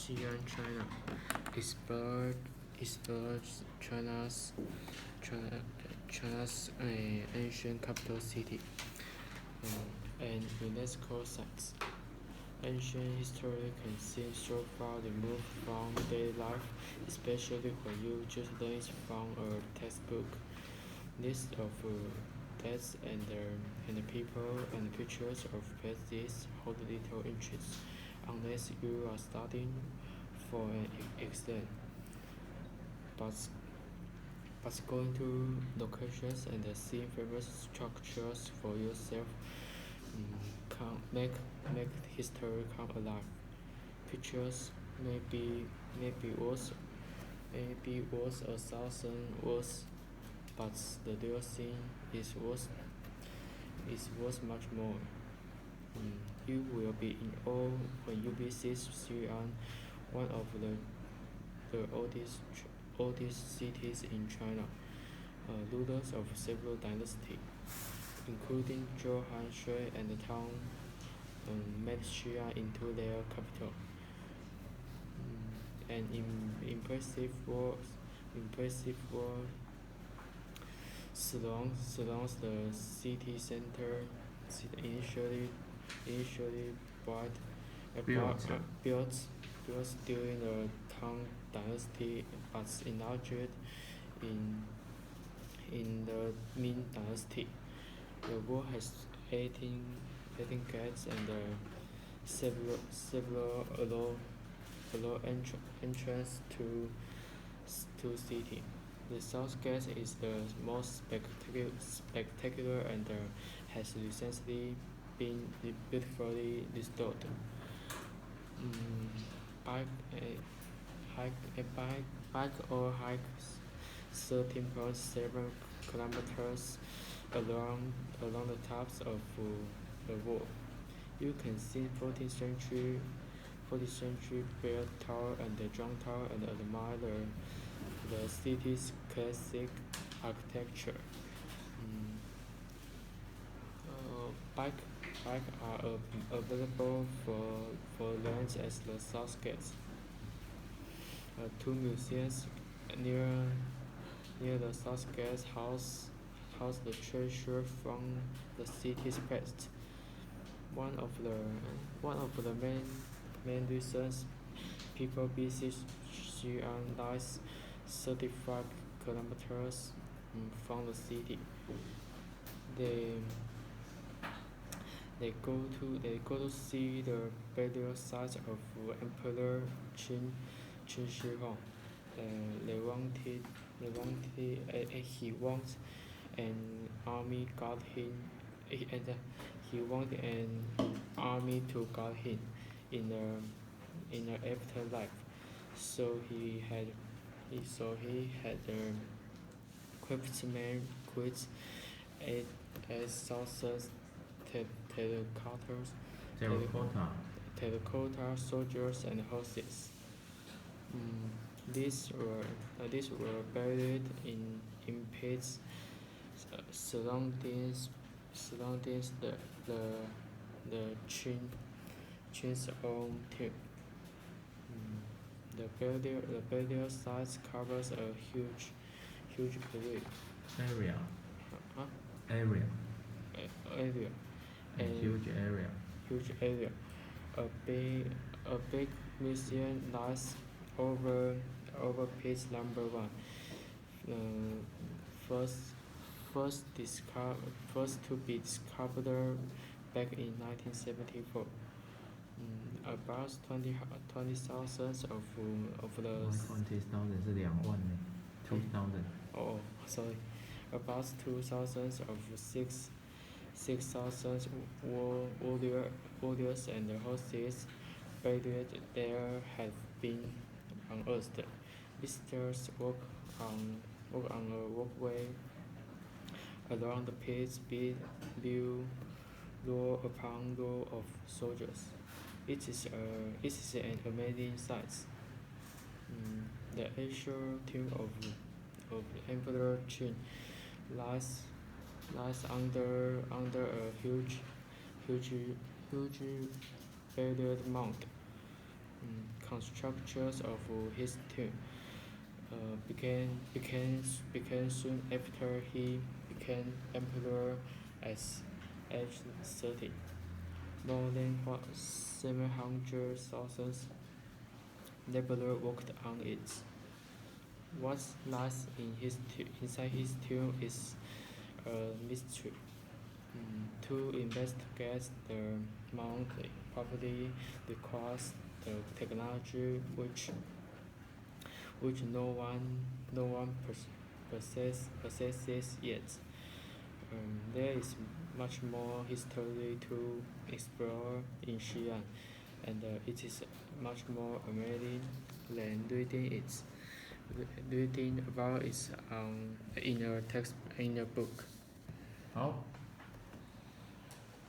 Xi'an, China. Explored China's ancient capital city and UNESCO sites. Ancient history can seem so far removed from daily life, especially when you just learn it from a textbook. List of dates and the people and pictures of places hold little interest unless you are studying for an exam. But going to locations and seeing famous structures for yourself can make history come alive. Pictures may be worth a thousand words, but the real thing is worth much more. You will be in awe when you visit Xi'an, one of the oldest cities in China, rulers of several dynasties, including Zhou Han Shui and the Tang, made Xi'an into their capital. An impressive wall surrounds the city center. Initially built during the Tang Dynasty, but enlarged in the Ming Dynasty. The wall has 18 gates and several allow entrance to city. The south gate is the most spectacular and has recently been beautifully restored. Bike or hike 13.7 kilometers along the tops of the wall. You can see 14th century bell tower and the drum tower and admire the city's classic architecture. Bike are available for rent at the south gate. Two museums near the south gate house the treasure from the city's past. One of the main reasons people visit Xi'an lies 35 kilometers from the city. They go to see the burial site of Emperor Qin Shi Huang. He wanted an army to guard him in the afterlife. So he had equipped men with 8,000 terracotta soldiers and horses. These were buried in pits surrounding the Qin's own tomb. The burial site covers a huge area. Huge area. A big museum lies over page number 1. First to be discovered back in 1974. About 20,000 of the 20,000 是2万呢 2,000 Oh, sorry. About 2,000 of 6,000 warriors and horses buried there have been unearthed. Visitors walk on a walkway around the pits, view row upon row of soldiers. It is an amazing sight. The actual tomb of Emperor Qin lies under a huge buried mound. constructors of his tomb. Began soon after he became emperor at age 30. More than 700,000 laborers worked on it. What lies inside his tomb is a mystery. To investigate the monkey probably requires the technology which no one possesses yet. There is much more history to explore in Xi'an, and it is much more amazing than reading about it in a book. 好。